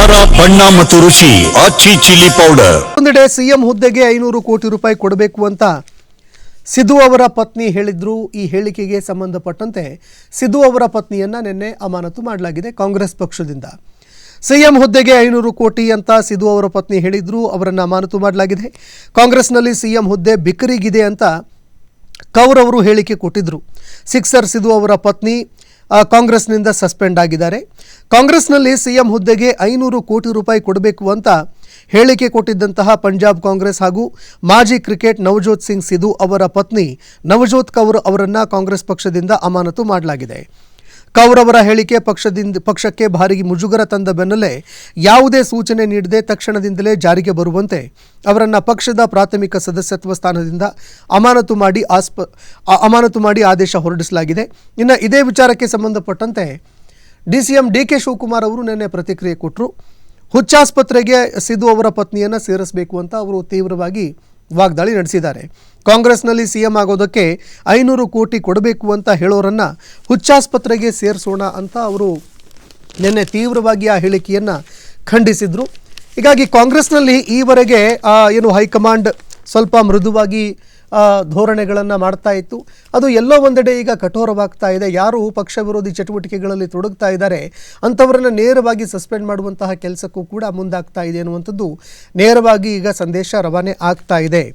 ಖಾರ ಬಣ್ಣ ಮತ್ತು ರುಚಿ ಆಚಿ ಚಿಲ್ಲಿ ಪೌಡರ್. ಒಂದೆಡೆ ಸಿಎಂ ಹುದ್ದೆಗೆ 500 ಕೋಟಿ ರೂಪಾಯಿ ಕೊಡಬೇಕು ಅಂತ ಸಿಧು ಅವರ ಪತ್ನಿ ಹೇಳಿದ್ರು. ಈ ಹೇಳಿಕೆಗೆ ಸಂಬಂಧಪಟ್ಟಂತೆ ಸಿಧು ಅವರ ಪತ್ನಿಯನ್ನ ನಿನ್ನೆ ಅಮಾನತು ಮಾಡಲಾಗಿದೆ ಕಾಂಗ್ರೆಸ್ ಪಕ್ಷದಿಂದ. ಸಿಎಂ ಹುದ್ದೆಗೆ 500 ಕೋಟಿ ಅಂತ ಸಿಧು ಅವರ ಪತ್ನಿ ಹೇಳಿದ್ರು, ಅವರನ್ನು ಅಮಾನತು ಮಾಡಲಾಗಿದೆ. ಕಾಂಗ್ರೆಸ್ನಲ್ಲಿ ಸಿಎಂ ಹುದ್ದೆ ಬಿಕರಿಗಿದೆ ಅಂತ ಕೌರ್ ಅವರು ಹೇಳಿಕೆ ಕೊಟ್ಟಿದ್ರು. ಸಿಕ್ಸರ್ ಸಿಧು ಅವರ ಪತ್ನಿ ಕಾಂಗ್ರೆಸ್ನಿಂದ ಸಸ್ಪೆಂಡ್ ಆಗಿದ್ದಾರೆ. ಕಾಂಗ್ರೆಸ್ನಲ್ಲಿ ಸಿಎಂ ಹುದ್ದೆಗೆ 500 ಕೋಟಿ ರೂಪಾಯಿ ಕೊಡಬೇಕು ಅಂತ ಹೇಳಿಕೆ ಕೊಟ್ಟಿದ್ದಂತಹ ಪಂಜಾಬ್ ಕಾಂಗ್ರೆಸ್ ಹಾಗೂ ಮಾಜಿ ಕ್ರಿಕೆಟ್ ನವಜೋತ್ ಸಿಂಗ್ ಸಿಧು ಅವರ ಪತ್ನಿ ನವಜೋತ್ ಕೌರ್ ಅವರನ್ನು ಕಾಂಗ್ರೆಸ್ ಪಕ್ಷದಿಂದ ಅಮಾನತು ಮಾಡಲಾಗಿದೆ. ಕೌರ್ ಅವರ ಹೇಳಿಕೆ ಪಕ್ಷಕ್ಕೆ ಭಾರಿ ಮುಜುಗರ ತಂದ ಬೆನ್ನಲ್ಲೇ ಯಾವುದೇ ಸೂಚನೆ ನೀಡದೆ ತಕ್ಷಣದಿಂದಲೇ ಜಾರಿಗೆ ಬರುವಂತೆ ಅವರನ್ನು ಪಕ್ಷದ ಪ್ರಾಥಮಿಕ ಸದಸ್ಯತ್ವ ಸ್ಥಾನದಿಂದ ಅಮಾನತು ಮಾಡಿ ಆದೇಶ ಹೊರಡಿಸಲಾಗಿದೆ. ಇನ್ನು ಇದೇ ವಿಚಾರಕ್ಕೆ ಸಂಬಂಧಪಟ್ಟಂತೆ ಡಿಸಿಎಂ ಡಿಕೆ ಶಿವಕುಮಾರ್ ಅವರು ನಿನ್ನೆ ಪ್ರತಿಕ್ರಿಯೆ ಕೊಟ್ಟರು. ಹುಚ್ಚಾಸ್ಪತ್ರೆಗೆ ಸಿಧು ಅವರ ಪತ್ನಿಯನ್ನು ಸೇರಿಸಬೇಕು ಅಂತ ಅವರು ತೀವ್ರವಾಗಿ ವಾಗ್ದಾಳಿ ನಡೆಸಿದ್ದಾರೆ. ಕಾಂಗ್ರೆಸ್ನಲ್ಲಿ ಸಿಎಂ ಆಗೋದಕ್ಕೆ 500 ಕೋಟಿ ಕೊಡಬೇಕು ಅಂತ ಹೇಳೋರನ್ನು ಹುಚ್ಚಾಸ್ಪತ್ರೆಗೆ ಸೇರಿಸೋಣ ಅಂತ ಅವರು ನಿನ್ನೆ ತೀವ್ರವಾಗಿ ಆ ಹೇಳಿಕೆಯನ್ನು ಖಂಡಿಸಿದರು. ಹೀಗಾಗಿ ಕಾಂಗ್ರೆಸ್ನಲ್ಲಿ ಈವರೆಗೆ ಏನು ಹೈಕಮಾಂಡ್ ಸ್ವಲ್ಪ ಮೃದುವಾಗಿ ಧೋರಣೆಗಳನ್ನು ಮಾಡ್ತಾ ಇತ್ತು, ಅದು ಎಲ್ಲೋ ಒಂದೆಡೆ ಈಗ ಕಠೋರವಾಗ್ತಾ ಇದೆ. ಯಾರು ಪಕ್ಷ ವಿರೋಧಿ ಚಟುವಟಿಕೆಗಳಲ್ಲಿ ತೊಡಗ್ತಾ ಇದ್ದಾರೆ ಅಂಥವರನ್ನು ನೇರವಾಗಿ ಸಸ್ಪೆಂಡ್ ಮಾಡುವಂತಹ ಕೆಲಸಕ್ಕೂ ಕೂಡ ಮುಂದಾಗ್ತಾ ಇದೆ ಅನ್ನುವಂಥದ್ದು ನೇರವಾಗಿ ಈಗ ಸಂದೇಶ ರವಾನೆ ಆಗ್ತಾ ಇದೆ.